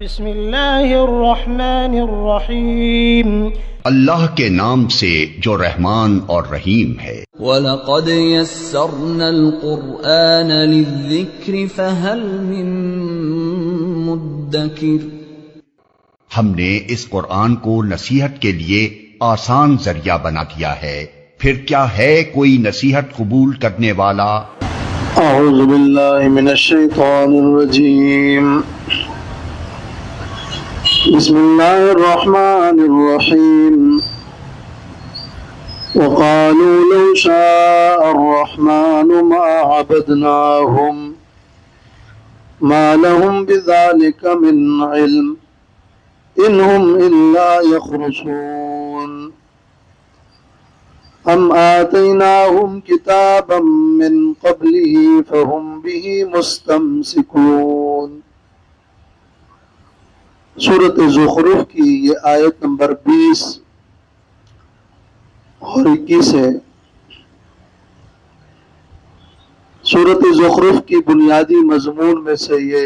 بسم اللہ الرحمن الرحیم، اللہ کے نام سے جو رحمان اور رحیم ہے۔ وَلَقَدْ يَسَّرْنَا الْقُرْآنَ لِلذِّكْرِ فَهَلْ مِن مُدَّكِرٍ۔ ہم نے اس قرآن کو نصیحت کے لیے آسان ذریعہ بنا دیا ہے، پھر کیا ہے کوئی نصیحت قبول کرنے والا؟ اعوذ باللہ من الشیطان الرجیم، بسم اللہ الرحمن الرحیم۔ وقالوا لو شاء الرحمن ما عبدناهم ما لهم بذلك من علم إن هم إلا يخرصون أم آتيناهم كتابا من قبله فهم به مستمسكون۔ سورۃ زخرف کی یہ آیت نمبر 20 اور 21 ہے۔ سورۃ زخرف کی بنیادی مضمون میں سے یہ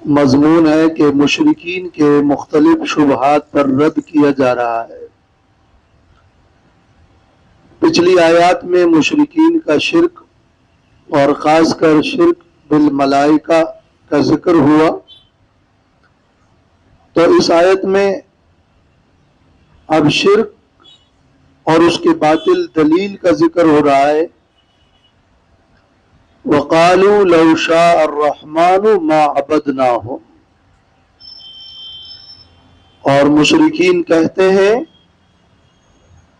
مضمون ہے کہ مشرکین کے مختلف شبہات پر رد کیا جا رہا ہے۔ پچھلی آیات میں مشرکین کا شرک اور خاص کر شرک بالملائکہ کا ذکر ہوا، تو اس آیت میں اب شرک اور اس کے باطل دلیل کا ذکر ہو رہا ہے۔ وَقَالُوا لَوْ شَاءَ الرَّحْمَنُ مَا عَبَدْنَاهُمْ، اور مشرکین کہتے ہیں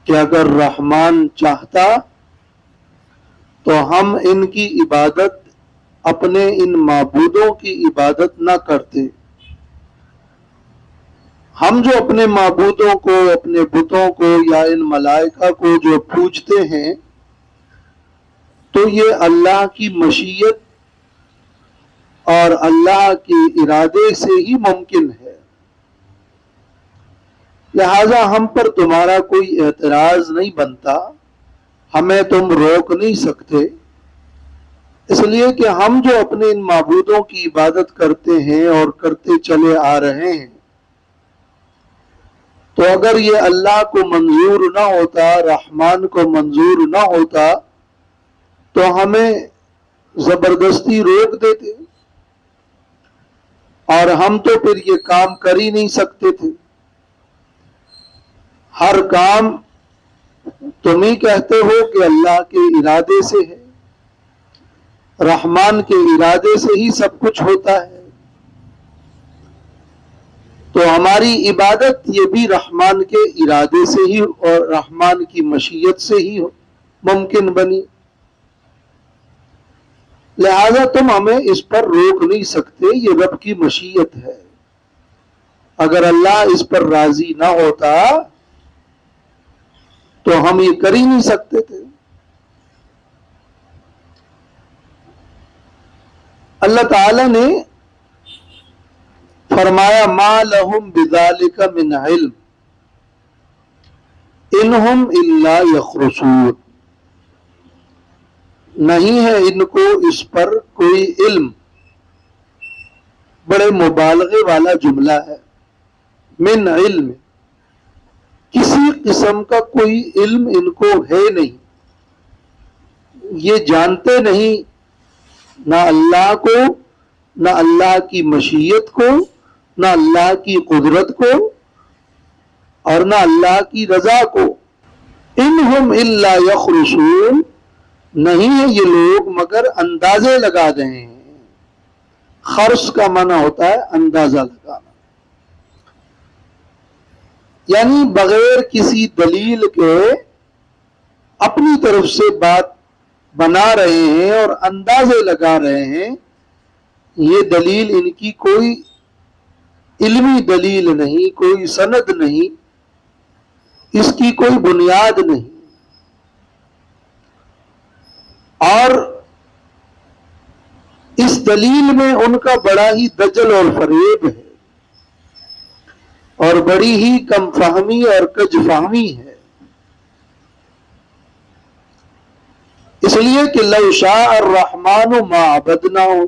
کہ اگر رحمان چاہتا تو ہم ان کی عبادت، اپنے ان معبودوں کی عبادت نہ کرتے۔ ہم جو اپنے معبودوں کو، اپنے بتوں کو یا ان ملائکہ کو جو پوجتے ہیں، تو یہ اللہ کی مشیت اور اللہ کے ارادے سے ہی ممکن ہے، لہذا ہم پر تمہارا کوئی اعتراض نہیں بنتا، ہمیں تم روک نہیں سکتے، اس لیے کہ ہم جو اپنے ان معبودوں کی عبادت کرتے ہیں اور کرتے چلے آ رہے ہیں، تو اگر یہ اللہ کو منظور نہ ہوتا، رحمان کو منظور نہ ہوتا، تو ہمیں زبردستی روک دیتے اور ہم تو پھر یہ کام کر ہی نہیں سکتے تھے۔ ہر کام تم ہی کہتے ہو کہ اللہ کے ارادے سے ہے، رحمان کے ارادے سے ہی سب کچھ ہوتا ہے، تو ہماری عبادت یہ بھی رحمان کے ارادے سے ہی اور رحمان کی مشیت سے ہی ممکن بنی، لہذا تم ہمیں اس پر روک نہیں سکتے، یہ رب کی مشیت ہے۔ اگر اللہ اس پر راضی نہ ہوتا تو ہم یہ کر ہی نہیں سکتے تھے۔ اللہ تعالی نے فرمایا ما لہم بذالک من علم انہم الا یخرصون، نہیں ہے ان کو اس پر کوئی علم، بڑے مبالغے والا جملہ ہے، من علم، کسی قسم کا کوئی علم ان کو ہے نہیں، یہ جانتے نہیں نہ اللہ کو، نہ اللہ کی مشیت کو، نہ اللہ کی قدرت کو، اور نہ اللہ کی رضا کو۔ انہم الا یخرصون، نہیں ہے یہ لوگ مگر اندازے لگا رہے ہیں۔ خرص کا معنی ہوتا ہے اندازہ لگانا، یعنی بغیر کسی دلیل کے اپنی طرف سے بات بنا رہے ہیں اور اندازے لگا رہے ہیں۔ یہ دلیل ان کی کوئی علمی دلیل نہیں، کوئی سند نہیں، اس کی کوئی بنیاد نہیں، اور اس دلیل میں ان کا بڑا ہی دجل اور فریب ہے، اور بڑی ہی کم فہمی اور کج فہمی ہے، اس لیے کہ لو شاء الرحمن ما عبدناہم،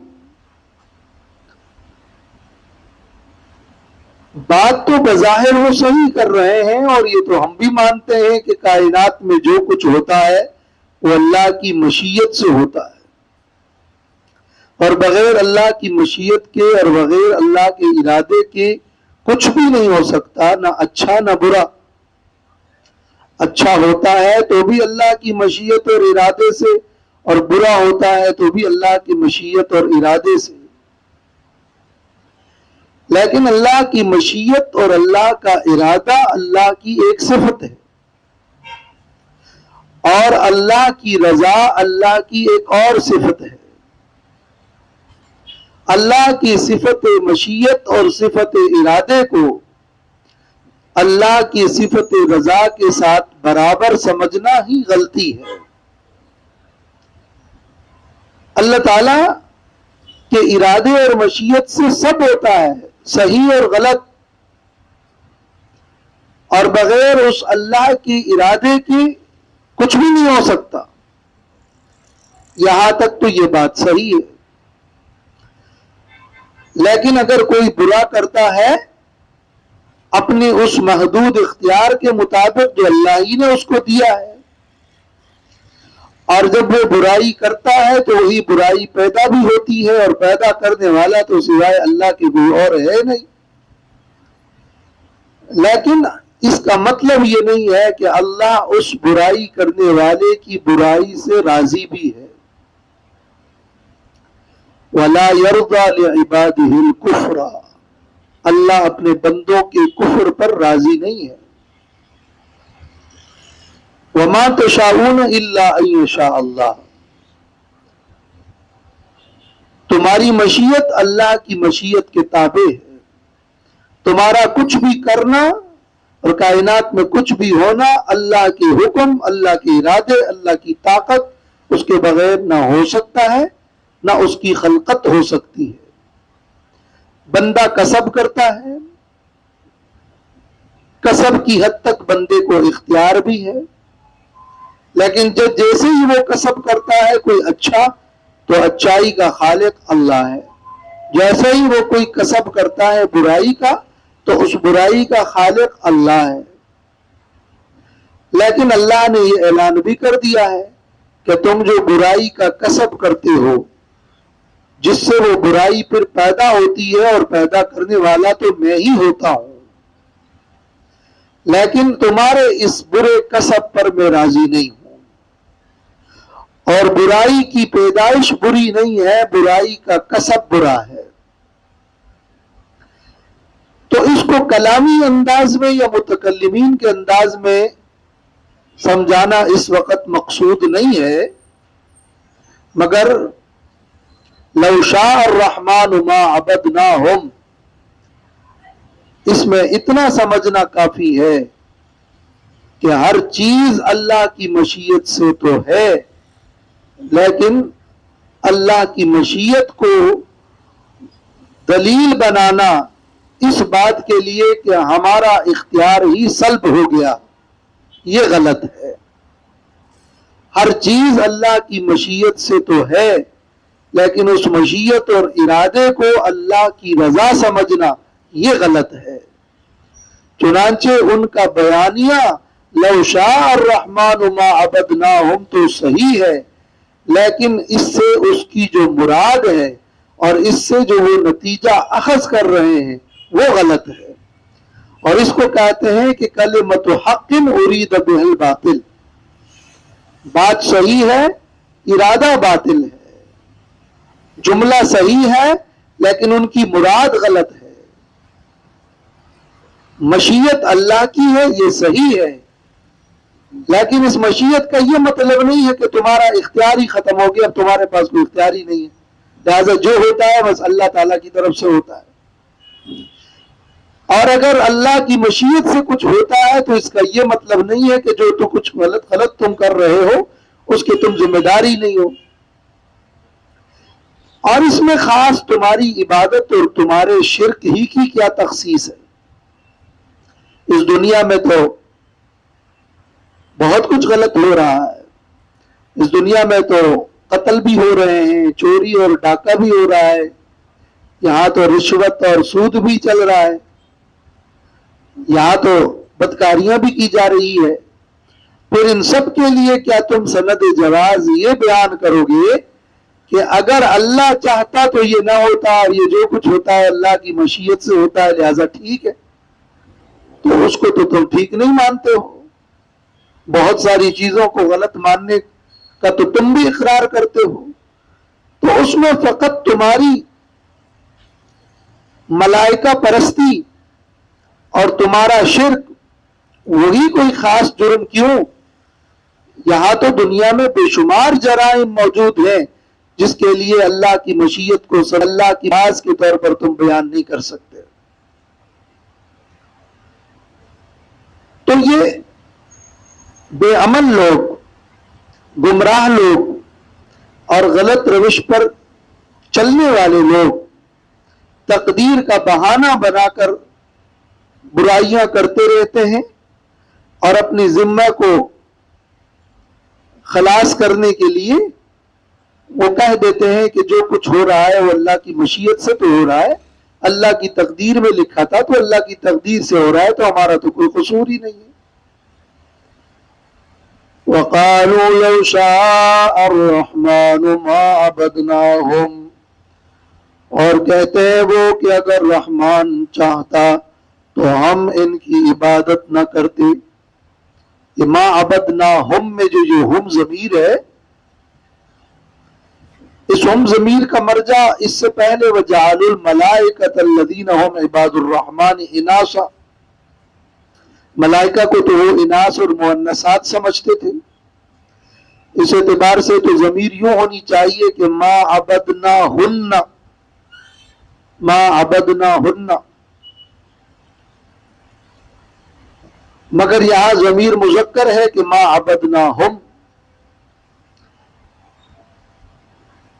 بات تو بظاہر وہ صحیح کر رہے ہیں، اور یہ تو ہم بھی مانتے ہیں کہ کائنات میں جو کچھ ہوتا ہے وہ اللہ کی مشیت سے ہوتا ہے، اور بغیر اللہ کی مشیت کے اور بغیر اللہ کے ارادے کے کچھ بھی نہیں ہو سکتا، نہ اچھا نہ برا۔ اچھا ہوتا ہے تو بھی اللہ کی مشیت اور ارادے سے، اور برا ہوتا ہے تو بھی اللہ کی مشیت اور ارادے سے۔ لیکن اللہ کی مشیت اور اللہ کا ارادہ اللہ کی ایک صفت ہے، اور اللہ کی رضا اللہ کی ایک اور صفت ہے۔ اللہ کی صفت مشیت اور صفت ارادے کو اللہ کی صفت رضا کے ساتھ برابر سمجھنا ہی غلطی ہے۔ اللہ تعالی کے ارادے اور مشیت سے سب ہوتا ہے، صحیح اور غلط، اور بغیر اس اللہ کے ارادے کے کچھ بھی نہیں ہو سکتا۔ یہاں تک تو یہ بات صحیح ہے۔ لیکن اگر کوئی برا کرتا ہے اپنے اس محدود اختیار کے مطابق جو اللہ ہی نے اس کو دیا ہے، اور جب وہ برائی کرتا ہے تو وہی برائی پیدا بھی ہوتی ہے، اور پیدا کرنے والا تو سوائے اللہ کے کوئی اور ہے نہیں۔ لیکن اس کا مطلب یہ نہیں ہے کہ اللہ اس برائی کرنے والے کی برائی سے راضی بھی ہے۔ وَلَا يَرْضَى لِعِبَادِهِ الْكُفْرَ، اللہ اپنے بندوں کے کفر پر راضی نہیں ہے۔ وَمَا تَشَاءُونَ إِلَّا أَن يَشَاءَ اللَّهُ، تمہاری مشیت اللہ کی مشیت کے تابع ہے۔ تمہارا کچھ بھی کرنا اور کائنات میں کچھ بھی ہونا اللہ کے حکم، اللہ کے ارادے، اللہ کی طاقت، اس کے بغیر نہ ہو سکتا ہے، نہ اس کی خلقت ہو سکتی ہے۔ بندہ کسب کرتا ہے، کسب کی حد تک بندے کو اختیار بھی ہے، لیکن جیسے ہی وہ کسب کرتا ہے کوئی اچھا، تو اچائی کا خالق اللہ ہے۔ جیسے ہی وہ کوئی کسب کرتا ہے برائی کا، تو اس برائی کا خالق اللہ ہے۔ لیکن اللہ نے یہ اعلان بھی کر دیا ہے کہ تم جو برائی کا کسب کرتے ہو، جس سے وہ برائی پھر پیدا ہوتی ہے، اور پیدا کرنے والا تو میں ہی ہوتا ہوں، لیکن تمہارے اس برے کسب پر میں راضی نہیں ہوں۔ اور برائی کی پیدائش بری نہیں ہے، برائی کا کسب برا ہے۔ تو اس کو کلامی انداز میں یا متکلمین کے انداز میں سمجھانا اس وقت مقصود نہیں ہے، مگر لو شاء الرحمن ما عبدناہم، اس میں اتنا سمجھنا کافی ہے کہ ہر چیز اللہ کی مشیت سے تو ہے، لیکن اللہ کی مشیت کو دلیل بنانا اس بات کے لیے کہ ہمارا اختیار ہی سلب ہو گیا، یہ غلط ہے۔ ہر چیز اللہ کی مشیت سے تو ہے، لیکن اس مشیت اور ارادے کو اللہ کی رضا سمجھنا یہ غلط ہے۔ چنانچہ ان کا بیانیہ لو شاء الرحمن ما عبدناہم تو صحیح ہے، لیکن اس سے اس کی جو مراد ہے اور اس سے جو وہ نتیجہ اخذ کر رہے ہیں وہ غلط ہے، اور اس کو کہتے ہیں کہ کلمۃ حق ارید بہ الباطل، بات صحیح ہے، ارادہ باطل ہے، جملہ صحیح ہے لیکن ان کی مراد غلط ہے۔ مشیت اللہ کی ہے، یہ صحیح ہے، لیکن اس مشیت کا یہ مطلب نہیں ہے کہ تمہارا اختیار ہی ختم ہو گیا، اب تمہارے پاس کوئی اختیار ہی نہیں ہے، لہذا جو ہوتا ہے بس اللہ تعالیٰ کی طرف سے ہوتا ہے۔ اور اگر اللہ کی مشیت سے کچھ ہوتا ہے تو اس کا یہ مطلب نہیں ہے کہ جو تو کچھ غلط تم کر رہے ہو اس کی تم ذمہ داری نہیں ہو۔ اور اس میں خاص تمہاری عبادت اور تمہارے شرک ہی کی کیا تخصیص ہے؟ اس دنیا میں تو بہت کچھ غلط ہو رہا ہے، اس دنیا میں تو قتل بھی ہو رہے ہیں، چوری اور ڈاکہ بھی ہو رہا ہے، یہاں تو رشوت اور سود بھی چل رہا ہے، یہاں تو بدکاریاں بھی کی جا رہی ہے، پھر ان سب کے لیے کیا تم سند جواز یہ بیان کرو گے کہ اگر اللہ چاہتا تو یہ نہ ہوتا، اور یہ جو کچھ ہوتا ہے اللہ کی مشیت سے ہوتا ہے، لہذا ٹھیک ہے؟ تو اس کو تو تم ٹھیک نہیں مانتے ہو، بہت ساری چیزوں کو غلط ماننے کا تو تم بھی اقرار کرتے ہو، تو اس میں فقط تمہاری ملائکہ پرستی اور تمہارا شرک وہی کوئی خاص جرم کیوں؟ یہاں تو دنیا میں بے شمار جرائم موجود ہیں جس کے لیے اللہ کی مشیت کو اللہ کی باز کے طور پر تم بیان نہیں کر سکتے۔ تو یہ بے عمل لوگ، گمراہ لوگ اور غلط روش پر چلنے والے لوگ تقدیر کا بہانہ بنا کر برائیاں کرتے رہتے ہیں اور اپنی ذمہ کو خلاص کرنے کے لیے وہ کہہ دیتے ہیں کہ جو کچھ ہو رہا ہے وہ اللہ کی مشیت سے تو ہو رہا ہے، اللہ کی تقدیر میں لکھا تھا تو اللہ کی تقدیر سے ہو رہا ہے، تو ہمارا تو کوئی قصور ہی نہیں ہے۔ وَقَالُوا لَوْ شَاءَ الرَّحْمَنُ مَا عَبَدْنَاهُمْ، اور کہتے ہیں وہ کہ اگر رحمان چاہتا تو ہم ان کی عبادت نہ کرتے۔ یہ ما عبدناہم میں جو یہ ہم ضمیر ہے، اس ہم ضمیر کا مرجع اس سے پہلے وَجَعَلُوا الْمَلَائِكَةَ الَّذِينَ هُمْ عِبَادُ الرَّحْمَنِ إِنَاثًا، ملائکہ کو تو وہ اناث اور مؤنثات سمجھتے تھے، اس اعتبار سے تو ضمیر یوں ہونی چاہیے کہ ما عبدناہن، ما عبدناہن، مگر یہاں ضمیر مذکر ہے کہ ما عبدناہم۔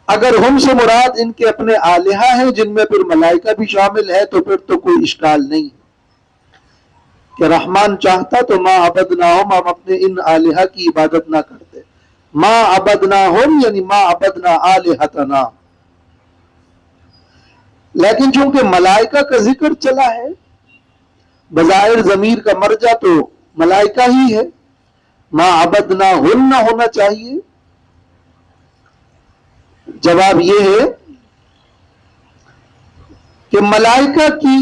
اگر ہم سے مراد ان کے اپنے آلہہ ہیں جن میں پھر ملائکہ بھی شامل ہے تو پھر تو کوئی اشکال نہیں کہ رحمان چاہتا تو ما عبدناہم، ہم اپنے ان آلہہ کی عبادت نہ کرتے۔ ما عبدناہم یعنی ما عبدنا آلہتنا، لیکن چونکہ ملائکہ کا ذکر چلا ہے، بظاہر ضمیر کا مرجع تو ملائکہ ہی ہے، ما عبدناہن ہونا چاہیے۔ جواب یہ ہے کہ ملائکہ کی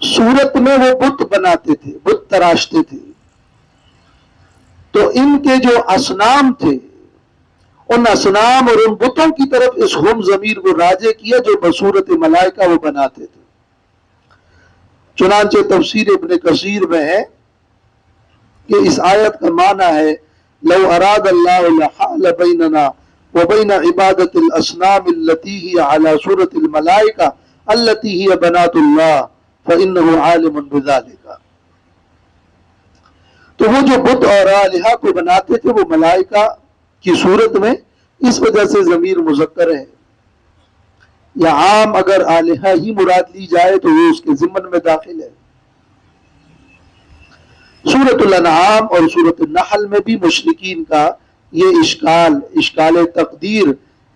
صورت میں وہ بت بناتے تھے، بت تراشتے تھے، تو ان کے جو اصنام تھے ان اصنام اور ان بتوں کی طرف اس ہم ضمیر کو راجع کیا جو بصورت ملائکہ وہ بناتے تھے۔ چنانچہ تفسیر ابن کثیر میں ہے کہ اس آیت کا معنی ہے لو اراد اللہ لحال بیننا وبین عبادت الاصنام التي هي على صورت الملائکہ التي هي بنات اللہ فإنه عالم بذلك، تو وہ جو بت اور آلہہ کو بناتے تھے وہ ملائکہ کی صورت میں، اس وجہ سے ضمیر مذکر ہے، یا عام اگر آلہہ ہی مراد لی جائے تو وہ اس کے ضمن میں داخل ہے۔ سورۃ الانعام اور سورۃ النحل میں بھی مشرکین کا یہ اشکال تقدیر،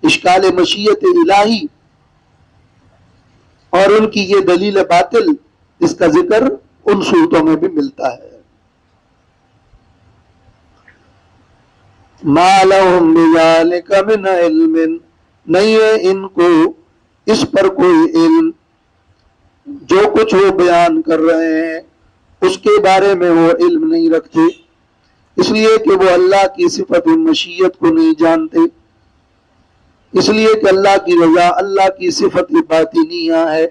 اشکال مشیت الہی اور ان کی یہ دلیل باطل، اس کا ذکر ان صورتوں میں بھی ملتا ہے۔ ما لهم بذلک من علم، نہیں ہے ان کو اس پر کوئی علم، جو کچھ وہ بیان کر رہے ہیں اس کے بارے میں وہ علم نہیں رکھتے، اس لیے کہ وہ اللہ کی صفت مشیت کو نہیں جانتے، اس لیے کہ اللہ کی رضا اللہ کی صفت باطنیہ ہے،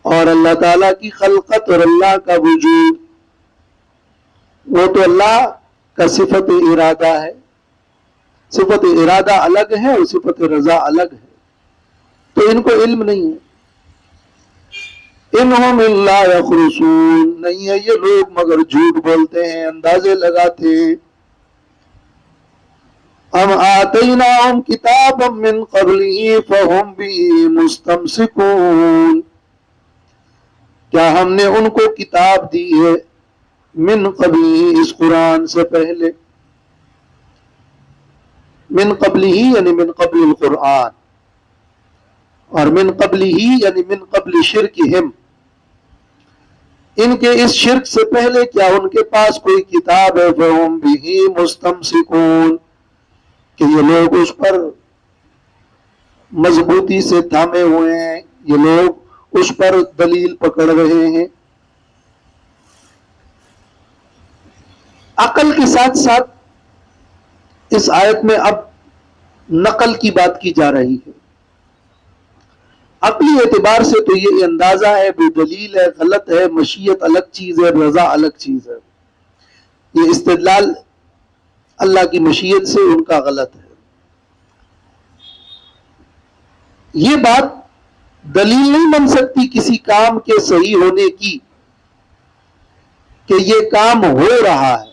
اور اللہ تعالیٰ کی خلقت اور اللہ کا وجود وہ تو اللہ کا صفت ارادہ ہے، صفت ارادہ الگ ہے اور صفت رضا الگ ہے، تو ان کو علم نہیں ہے۔ انہم الا یخرصون، نہیں ہے یہ لوگ مگر جھوٹ بولتے ہیں، اندازے لگاتے ہیں۔ ام آتیناہم کتابا من قبلہ فہم بہ مستمسکون، کیا ہم نے ان کو کتاب دی ہے من قبلہ، اس قرآن سے پہلے، من قبلہ یعنی من قبل القرآن، اور من قبلہ یعنی من قبل شرکہم، ان کے اس شرک سے پہلے کیا ان کے پاس کوئی کتاب ہے فَهُمْ بِهِ مُسْتَمْسِكُونَ کہ یہ لوگ اس پر مضبوطی سے تھامے ہوئے ہیں، یہ لوگ اس پر دلیل پکڑ رہے ہیں۔ عقل کے ساتھ ساتھ اس آیت میں اب نقل کی بات کی جا رہی ہے۔ عقلی اعتبار سے تو یہ اندازہ ہے بے دلیل ہے، غلط ہے، مشیت الگ چیز ہے، رضا الگ چیز ہے۔ یہ استدلال اللہ کی مشیت سے ان کا غلط ہے۔ یہ بات دلیل نہیں بن سکتی کسی کام کے صحیح ہونے کی کہ یہ کام ہو رہا ہے۔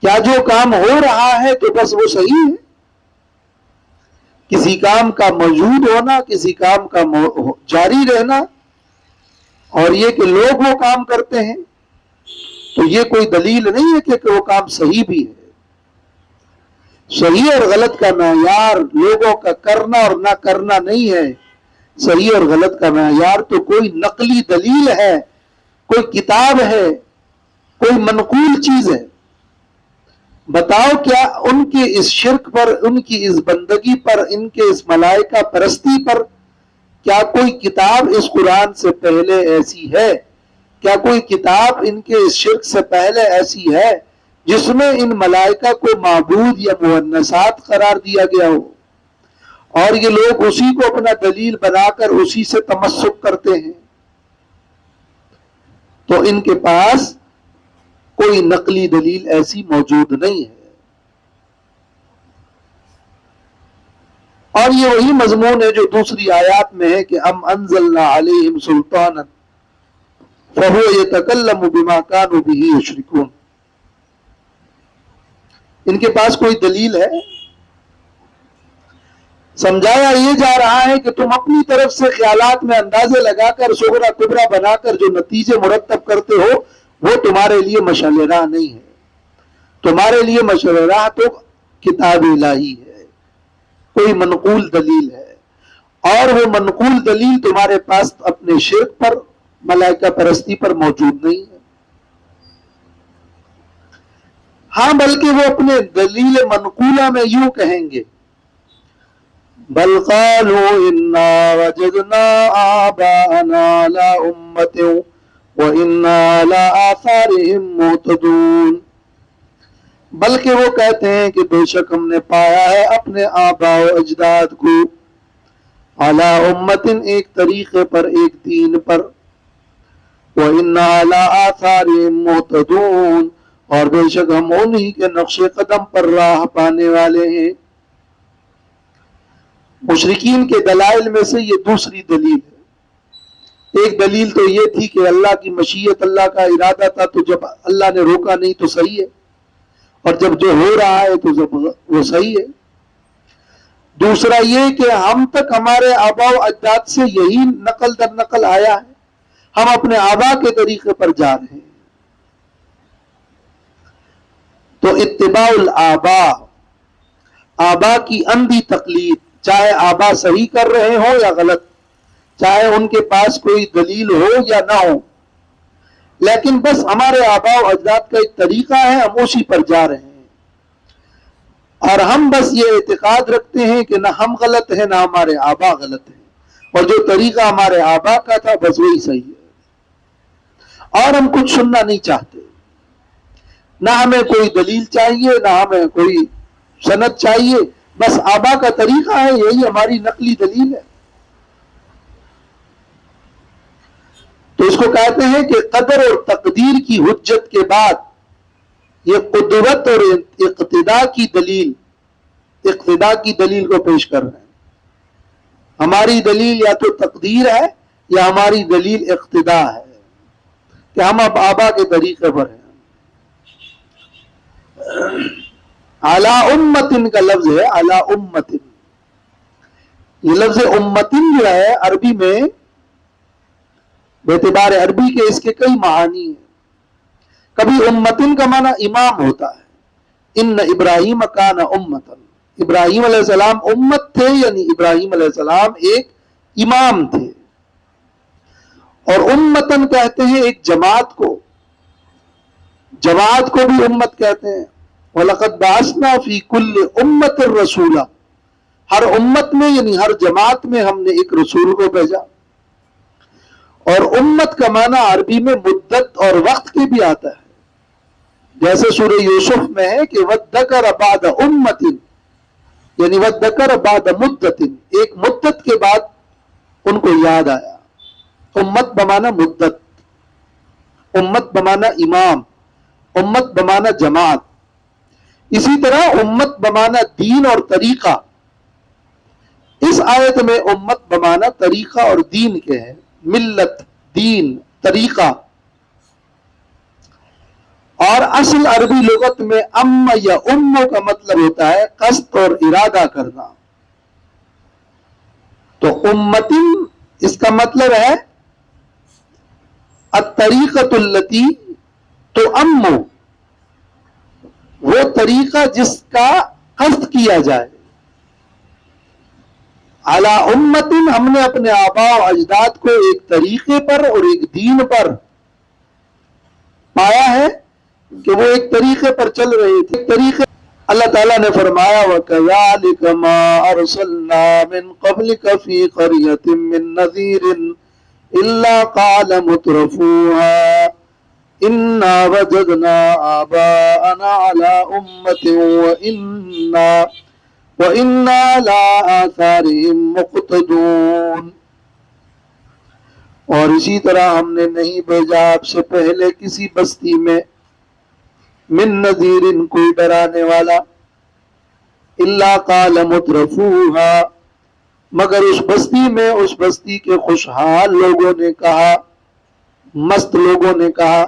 کیا جو کام ہو رہا ہے تو بس وہ صحیح ہے؟ کسی کام کا موجود ہونا، کسی کام کا جاری رہنا، اور یہ کہ لوگ وہ کام کرتے ہیں تو یہ کوئی دلیل نہیں ہے کہ وہ کام صحیح بھی ہے۔ صحیح اور غلط کا معیار لوگوں کا کرنا اور نہ کرنا نہیں ہے۔ صحیح اور غلط کا معیار تو کوئی نقلی دلیل ہے، کوئی کتاب ہے، کوئی منقول چیز ہے۔ بتاؤ کیا ان کے اس شرک پر، ان کی اس بندگی پر، ان کے اس ملائکہ پرستی پر کیا کوئی کتاب اس قرآن سے پہلے ایسی ہے؟ کیا کوئی کتاب ان کے اس شرک سے پہلے ایسی ہے جس میں ان ملائکہ کو معبود یا مونسات قرار دیا گیا ہو، اور یہ لوگ اسی کو اپنا دلیل بنا کر اسی سے تمسک کرتے ہیں؟ تو ان کے پاس کوئی نقلی دلیل ایسی موجود نہیں ہے۔ اور یہ وہی مضمون ہے جو دوسری آیات میں ہے کہ ام انزلنا علیہم سلطانا فہو یتکلم بما کانوا بہ یشرکون۔ ان کے پاس کوئی دلیل ہے؟ سمجھایا یہ جا رہا ہے کہ تم اپنی طرف سے خیالات میں اندازے لگا کر صغرا کبرا بنا کر جو نتیجے مرتب کرتے ہو وہ تمہارے لیے مشعل راہ نہیں ہے۔ تمہارے لیے مشعل راہ تو کتاب الہی ہے، کوئی منقول دلیل ہے، اور وہ منقول دلیل تمہارے پاس اپنے شرک پر، ملائکہ پرستی پر موجود نہیں ہے۔ ہاں بلکہ وہ اپنے دلیل منقولہ میں یوں کہیں گے بل قالوا انا وجدنا آباءنا علی امۃ وَإِنَّا عَلَىٰ آثَارِهِمْ مُهْتَدُونَ، بلکہ وہ کہتے ہیں کہ بے شک ہم نے پایا ہے اپنے آباء و اجداد کو عَلَىٰ أُمَّةٍ ایک طریقے پر، ایک دین پر، وَإِنَّا عَلَىٰ آثَارِهِمْ مُهْتَدُونَ، اور بے شک ہم انہی کے نقش قدم پر راہ پانے والے ہیں۔ مشرکین کے دلائل میں سے یہ دوسری دلیل ہے۔ ایک دلیل تو یہ تھی کہ اللہ کی مشیت، اللہ کا ارادہ تھا، تو جب اللہ نے روکا نہیں تو صحیح ہے، اور جب جو ہو رہا ہے تو جب وہ صحیح ہے۔ دوسرا یہ کہ ہم تک ہمارے آباء و اجداد سے یہی نقل در نقل آیا ہے، ہم اپنے آباء کے طریقے پر جا رہے ہیں۔ تو اتباع الآباء، آباء کی اندھی تقلید، چاہے آباء صحیح کر رہے ہوں یا غلط، چاہے ان کے پاس کوئی دلیل ہو یا نہ ہو، لیکن بس ہمارے آباء و اجداد کا ایک طریقہ ہے، ہم اسی پر جا رہے ہیں، اور ہم بس یہ اعتقاد رکھتے ہیں کہ نہ ہم غلط ہیں نہ ہمارے آباء غلط ہیں، اور جو طریقہ ہمارے آباء کا تھا بس وہی صحیح ہے، اور ہم کچھ سننا نہیں چاہتے، نہ ہمیں کوئی دلیل چاہیے، نہ ہمیں کوئی سند چاہیے، بس آباء کا طریقہ ہے، یہی ہماری نقلی دلیل ہے۔ تو اس کو کہتے ہیں کہ قدر اور تقدیر کی حجت کے بعد یہ قدرت اور اقتداء کی دلیل کو پیش کر رہے ہیں۔ ہماری دلیل یا تو تقدیر ہے یا ہماری دلیل اقتداء ہے کہ ہم اب آباء کے طریقے پر ہیں۔ علی امتن کا لفظ ہے، علی امتن، یہ لفظ امتن جو ہے عربی میں باعتبار عربی کے اس کے کئی معانی ہیں۔ کبھی امتن کا معنی امام ہوتا ہے، ان ابراہیم کان امتن، ابراہیم علیہ السلام امت تھے، یعنی ابراہیم علیہ السلام ایک امام تھے۔ اور امتن کہتے ہیں ایک جماعت کو بھی امت کہتے ہیں. وَلَقَدْ بَعَثْنَا فِي كُلِّ أُمَّةٍ رَسُولًا، ہر امت میں یعنی ہر جماعت میں ہم نے ایک رسول کو بھیجا. اور امت کا معنی عربی میں مدت اور وقت کے بھی آتا ہے، جیسے سورہ یوسف میں ہے کہ وَذَّكَرَ بَعْدَ أُمَّةٍ، یعنی وَذَّكَرَ بَعْدَ مُدَّةٍ، ایک مدت کے بعد ان کو یاد آیا. امت بمانا مدت، امت بمانا امام، امت بمانا جماعت. اسی طرح امت بمانا دین اور طریقہ. اس آیت میں امت بمانا طریقہ اور دین کے ہیں، ملت، دین، طریقہ. اور اصل عربی لغت میں ام یا امو کا مطلب ہوتا ہے قصد اور ارادہ کرنا. تو امتن اس کا مطلب ہے الطریقۃ التی تو امو، وہ طریقہ جس کا قصد کیا جائے. علی امتن، ہم نے اپنے آباء و اجداد کو ایک طریقے پر اور ایک دین پر پایا ہے کہ وہ ایک طریقے پر چل رہے تھے. طریقے اللہ تعالیٰ نے فرمایا وَكَذَلِكَ مَا أَرْسَلْنَا مِن قَبْلِكَ فِي قَرْيَةٍ مِّن نَذِيرٍ إِلَّا قَالَ مُتْرَفُوهَا إِنَّا وَجَدْنَا آبَاءَنَا عَلَىٰ أُمَّةٍ وَإِنَّا عَلَىٰ آثَارِهِم مُقْتَدُونَ. اور اسی طرح ہم نے نہیں بھیجا آپ سے پہلے کسی بستی میں من نذیر، کوئی ڈرانے والا، الا قال مترفوها، مگر اس بستی میں اس بستی کے خوشحال لوگوں نے کہا، مست لوگوں نے کہا،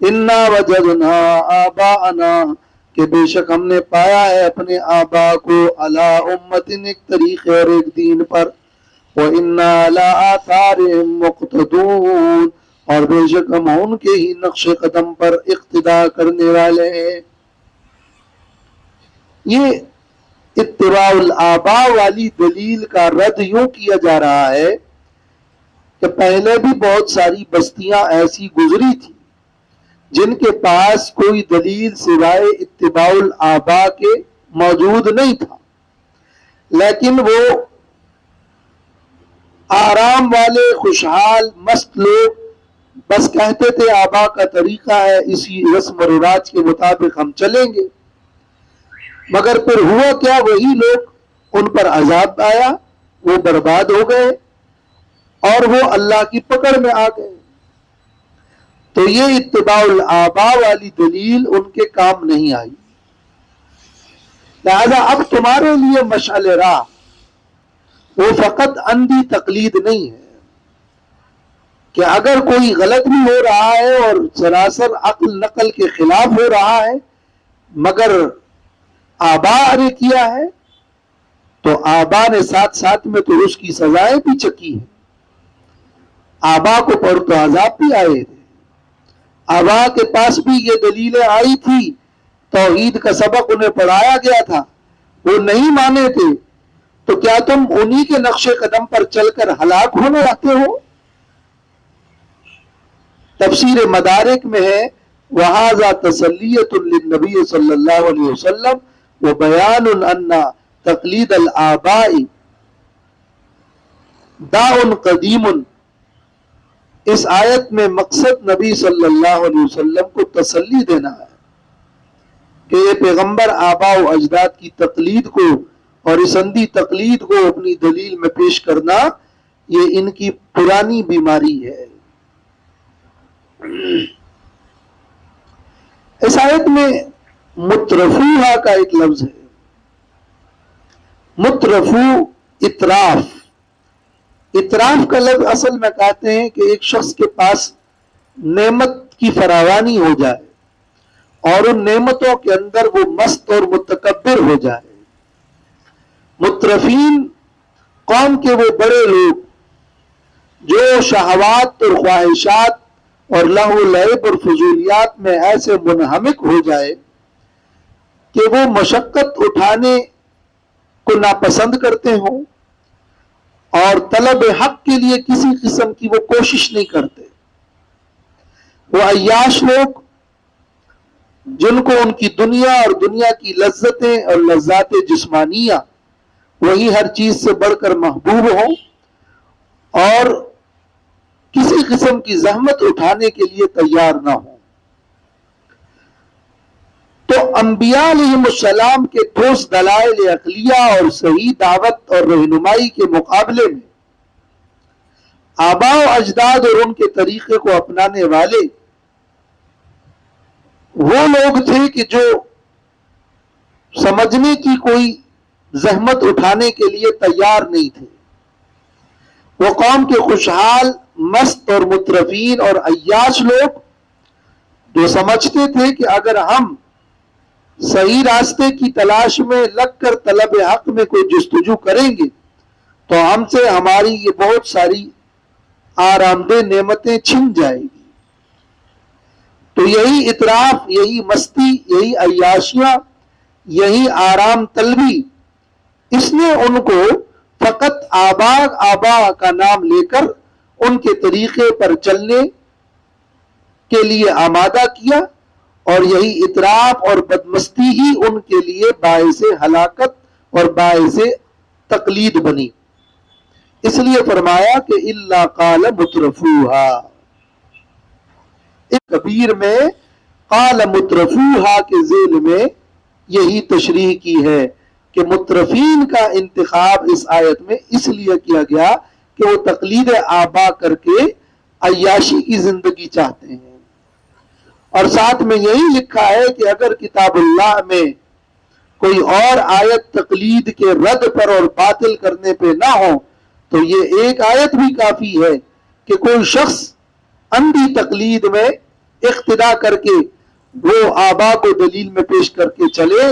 انا وجدنا آباءنا، کہ بے شک ہم نے پایا ہے اپنے آبا کو، علی امتن، ایک طریقے اور ایک دین پر، وَإِنَّا عَلَىٰ آثَارِهِم مُقْتَدُونَ، اور بے شک ہم ان کے ہی نقش قدم پر اقتداء کرنے والے ہیں. یہ اتباع الآباء والی دلیل کا رد یوں کیا جا رہا ہے کہ پہلے بھی بہت ساری بستیاں ایسی گزری تھی جن کے پاس کوئی دلیل سوائے اتباع الآباء کے موجود نہیں تھا، لیکن وہ آرام والے خوشحال مست لوگ بس کہتے تھے آبا کا طریقہ ہے، اسی رسم و رواج کے مطابق ہم چلیں گے. مگر پھر ہوا کیا، وہی لوگ، ان پر عذاب آیا، وہ برباد ہو گئے اور وہ اللہ کی پکڑ میں آ گئے. تو یہ اتباع الآباء والی دلیل ان کے کام نہیں آئی. لہذا اب تمہارے لیے مشعل راہ وہ فقط اندھی تقلید نہیں ہے کہ اگر کوئی غلط بھی ہو رہا ہے اور سراسر عقل نقل کے خلاف ہو رہا ہے مگر آباء نے کیا ہے تو آباء نے ساتھ ساتھ میں تو اس کی سزائیں بھی چکی ہیں. آباء کو پر تو عذاب بھی آئے تھے، آباء کے پاس بھی یہ دلیلیں آئی تھی، توحید کا سبق انہیں پڑھایا گیا تھا، وہ نہیں مانے تھے. تو کیا تم انہی کے نقش قدم پر چل کر ہلاک ہونے آتے ہو؟ تفسیر مدارک میں ہے وَهَذَا تَسَلِّيَةٌ لِلنَّبِيِّ صلی اللہ علیہ وسلم وَبَيَانٌ أَنَّ تَقْلِيدَ الْآبَاءِ دَاءٌ قَدِيمٌ. اس آیت میں مقصد نبی صلی اللہ علیہ وسلم کو تسلی دینا ہے کہ یہ پیغمبر آباء و اجداد کی تقلید کو اور اس اندھی تقلید کو اپنی دلیل میں پیش کرنا یہ ان کی پرانی بیماری ہے. اس آیت میں مترفوہا کا ایک لفظ ہے. مترفو اطراف، اطراف کا لفظ اصل میں کہتے ہیں کہ ایک شخص کے پاس نعمت کی فراوانی ہو جائے اور ان نعمتوں کے اندر وہ مست اور متکبر ہو جائے. مترفین قوم کے وہ بڑے لوگ جو شہوات اور خواہشات اور لہو و لعب اور فضولیات میں ایسے منہمک ہو جائے کہ وہ مشقت اٹھانے کو ناپسند کرتے ہوں اور طلب حق کے کے لیے کسی قسم کی وہ کوشش نہیں کرتے. وہ عیاش لوگ جن کو ان کی دنیا اور دنیا کی لذتیں اور لذات جسمانیہ وہی ہر چیز سے بڑھ کر محبوب ہوں اور کسی قسم کی زحمت اٹھانے کے لیے تیار نہ ہوں. تو انبیاء علیہم السلام کے ٹھوس دلائل عقلیہ اور صحیح دعوت اور رہنمائی کے مقابلے میں آباء و اجداد اور ان کے طریقے کو اپنانے والے وہ لوگ تھے کہ جو سمجھنے کی کوئی زحمت اٹھانے کے لیے تیار نہیں تھے. وہ قوم کے خوشحال مست اور مترفین اور عیاش لوگ جو سمجھتے تھے کہ اگر ہم صحیح راستے کی تلاش میں لگ کر طلب حق میں کوئی جستجو کریں گے تو ہم سے ہماری یہ بہت ساری آرام دہ نعمتیں چھن جائیں گی. تو یہی اطراف، یہی مستی، یہی عیاشیاں، یہی آرام طلبی، اس نے ان کو فقط آبا کا نام لے کر ان کے طریقے پر چلنے کے لیے آمادہ کیا، اور یہی اطراف اور بدمستی ہی ان کے لیے باعث ہلاکت اور باعث تقلید بنی. اس لیے فرمایا کہ الا قال مترفوہا، ایک کبیر میں قال مترفوہا کے ذیل میں یہی تشریح کی ہے کہ مترفین کا انتخاب اس آیت میں اس لیے کیا گیا کہ وہ تقلید آبا کر کے عیاشی کی زندگی چاہتے ہیں. اور ساتھ میں یہی لکھا ہے کہ اگر کتاب اللہ میں کوئی اور آیت تقلید کے رد پر اور باطل کرنے پہ نہ ہو تو یہ ایک آیت بھی کافی ہے کہ کوئی شخص اندھی تقلید میں اقتدا کر کے وہ آبا کو دلیل میں پیش کر کے چلے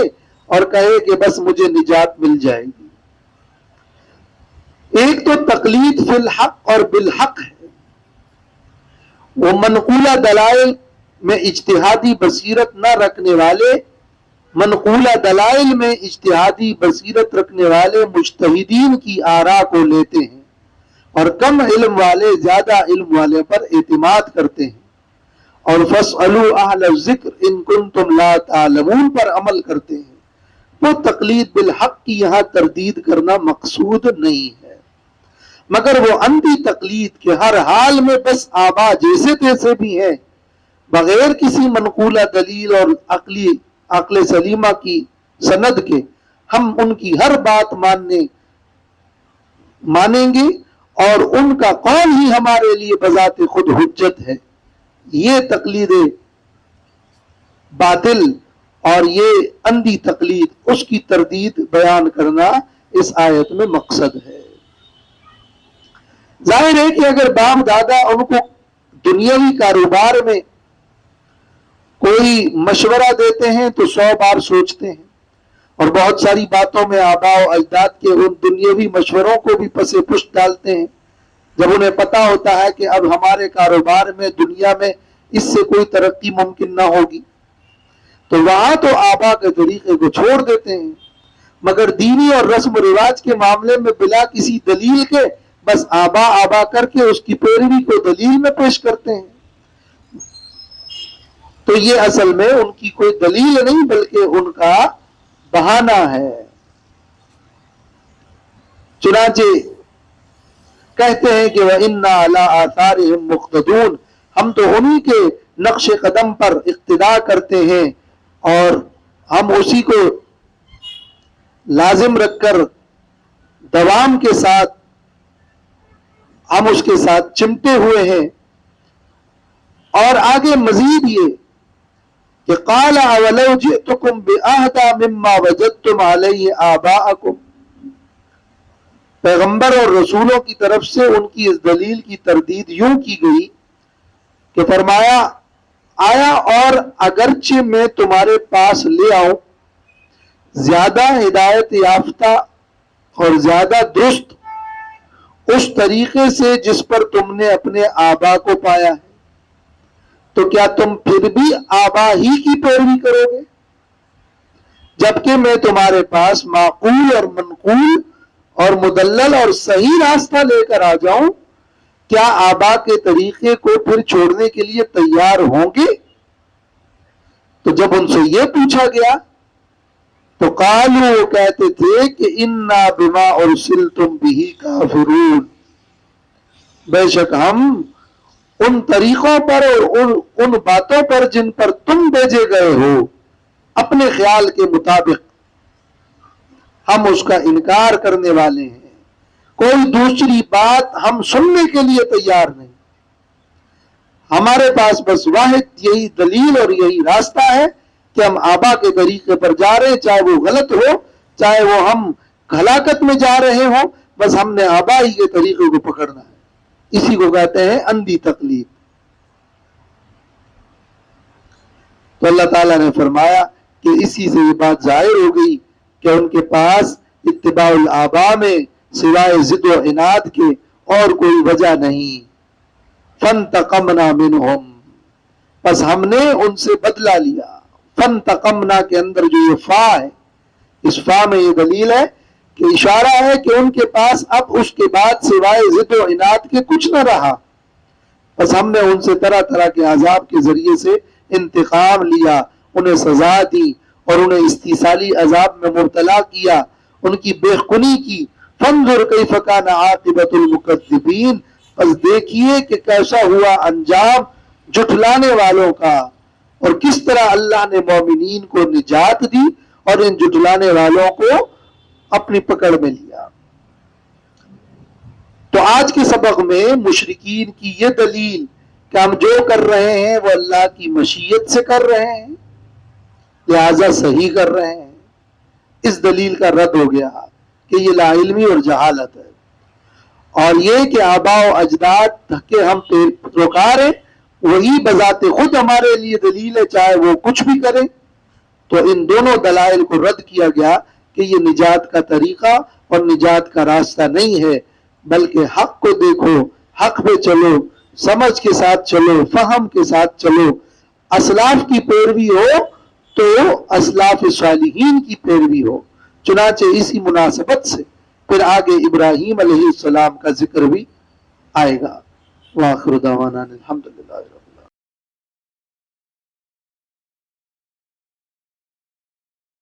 اور کہے کہ بس مجھے نجات مل جائے گی. ایک تو تقلید فی الحق اور بالحق ہے. وہ منقولہ دلائل میں اجتہادی بصیرت نہ رکھنے والے، منقولہ دلائل میں اجتہادی بصیرت رکھنے والے مجتہدین کی آراء کو لیتے ہیں اور کم علم والے زیادہ علم والے پر اعتماد کرتے ہیں، اور فَاسْأَلُوا أَهْلَ الذِّكْرِ إِن كُنتُمْ لَا تَعْلَمُونَ پر عمل کرتے ہیں. وہ تقلید بالحق کی یہاں تردید کرنا مقصود نہیں ہے، مگر وہ اندھی تقلید کے ہر حال میں بس آبا جیسے تیسے بھی ہیں، بغیر کسی منقولہ دلیل اور عقل سلیمہ کی سند کے ہم ان کی ہر بات مانیں گے اور ان کا قول ہی ہمارے لیے بذات خود حجت ہے. یہ تقلید باطل اور یہ اندھی تقلید، اس کی تردید بیان کرنا اس آیت میں مقصد ہے. ظاہر ہے کہ اگر باپ دادا ان کو دنیاوی کاروبار میں کوئی مشورہ دیتے ہیں تو 100 بار سوچتے ہیں، اور بہت ساری باتوں میں آباء و اجداد کے ان دنیاوی مشوروں کو بھی پس پشت ڈالتے ہیں. جب انہیں پتا ہوتا ہے کہ اب ہمارے کاروبار میں دنیا میں اس سے کوئی ترقی ممکن نہ ہوگی تو وہاں تو آبا کے طریقے کو چھوڑ دیتے ہیں، مگر دینی اور رسم و رواج کے معاملے میں بلا کسی دلیل کے بس آبا کر کے اس کی پیروی کو دلیل میں پیش کرتے ہیں. تو یہ اصل میں ان کی کوئی دلیل نہیں بلکہ ان کا بہانہ ہے. چنانچہ کہتے ہیں کہ وَإِنَّا عَلَىٰ آثَارِهِمْ مُقْتَدُونَ، ہم تو انہی کے نقش قدم پر اقتداء کرتے ہیں اور ہم اسی کو لازم رکھ کر دوام کے ساتھ ہم اس کے ساتھ چمٹے ہوئے ہیں. اور آگے مزید یہ کہ قَالَ أَوَلَوْ جِئْتُكُمْ بِأَهْدَىٰ مِمَّا وَجَدتُّمْ عَلَيْهِ آبَاءَكُمْ، پیغمبر اور رسولوں کی طرف سے ان کی اس دلیل کی تردید یوں کی گئی کہ فرمایا آیا اور اگرچہ میں تمہارے پاس لے آؤں زیادہ ہدایت یافتہ اور زیادہ درست اس طریقے سے جس پر تم نے اپنے آبا کو پایا ہے، تو کیا تم پھر بھی آبا ہی کی پیروی کرو گے؟ جبکہ میں تمہارے پاس معقول اور منقول اور مدلل اور صحیح راستہ لے کر آ جاؤں کیا آبا کے طریقے کو پھر چھوڑنے کے لیے تیار ہوں گے؟ تو جب ان سے یہ پوچھا گیا تو قالوا، وہ کہتے تھے کہ انا بما ارسلتم بہ کافرون، بے شک ہم ان طریقوں پر اور ان باتوں پر جن پر تم بھیجے گئے ہو اپنے خیال کے مطابق ہم اس کا انکار کرنے والے ہیں، کوئی دوسری بات ہم سننے کے لیے تیار نہیں، ہمارے پاس بس واحد یہی دلیل اور یہی راستہ ہے کہ ہم آبا کے طریقے پر جا رہے ہیں، چاہے وہ غلط ہو، چاہے وہ ہم ہلاکت میں جا رہے ہوں، بس ہم نے آبا ہی کے طریقے کو پکڑنا ہے۔ اسی کو کہتے ہیں اندھی تقلید۔ تو اللہ تعالیٰ نے فرمایا کہ اسی سے یہ بات ظاہر ہو گئی کہ ان کے پاس اتباع الآباء میں سوائے ضد و عناد کے اور کوئی وجہ نہیں۔ فانتقمنا منہم، پس ہم نے ان سے بدلہ لیا۔ فانتقمنا کے اندر جو یہ فا ہے، اس فا میں یہ دلیل ہے کہ اشارہ ہے کہ ان کے پاس اب اس کے بعد سوائے ضد و عناد کے کچھ نہ رہا، بس ہم نے ان سے طرح طرح کے عذاب کے ذریعے سے انتقام لیا، انہیں سزا دی اور انہیں استحصالی عذاب میں مبتلا کیا، ان کی بے خونی کی۔ فانظر کیف کان عاقبۃ المکذبین، بس دیکھیے کہ کیسا ہوا انجام جھٹلانے والوں کا، اور کس طرح اللہ نے مومنین کو نجات دی اور ان جھٹلانے والوں کو اپنی پکڑ میں لیا۔ تو آج کے سبق میں مشرکین کی یہ دلیل کہ ہم جو کر رہے ہیں وہ اللہ کی مشیت سے کر رہے ہیں لہذا صحیح کر رہے ہیں، اس دلیل کا رد ہو گیا کہ یہ لا علمی اور جہالت ہے، اور یہ کہ آباء و اجداد کے ہم پیروکار ہیں وہی بذات خود ہمارے لیے دلیل ہے، چاہے وہ کچھ بھی کریں۔ تو ان دونوں دلائل کو رد کیا گیا کہ یہ نجات کا طریقہ اور نجات کا راستہ نہیں ہے، بلکہ حق کو دیکھو، حق پہ چلو، سمجھ کے ساتھ چلو، فہم کے ساتھ چلو، اسلاف کی پیروی ہو تو اسلاف صالحین کی پیروی ہو۔ چنانچہ اسی مناسبت سے پھر آگے ابراہیم علیہ السلام کا ذکر بھی آئے گا۔ وآخر دعوانا الحمدللہ۔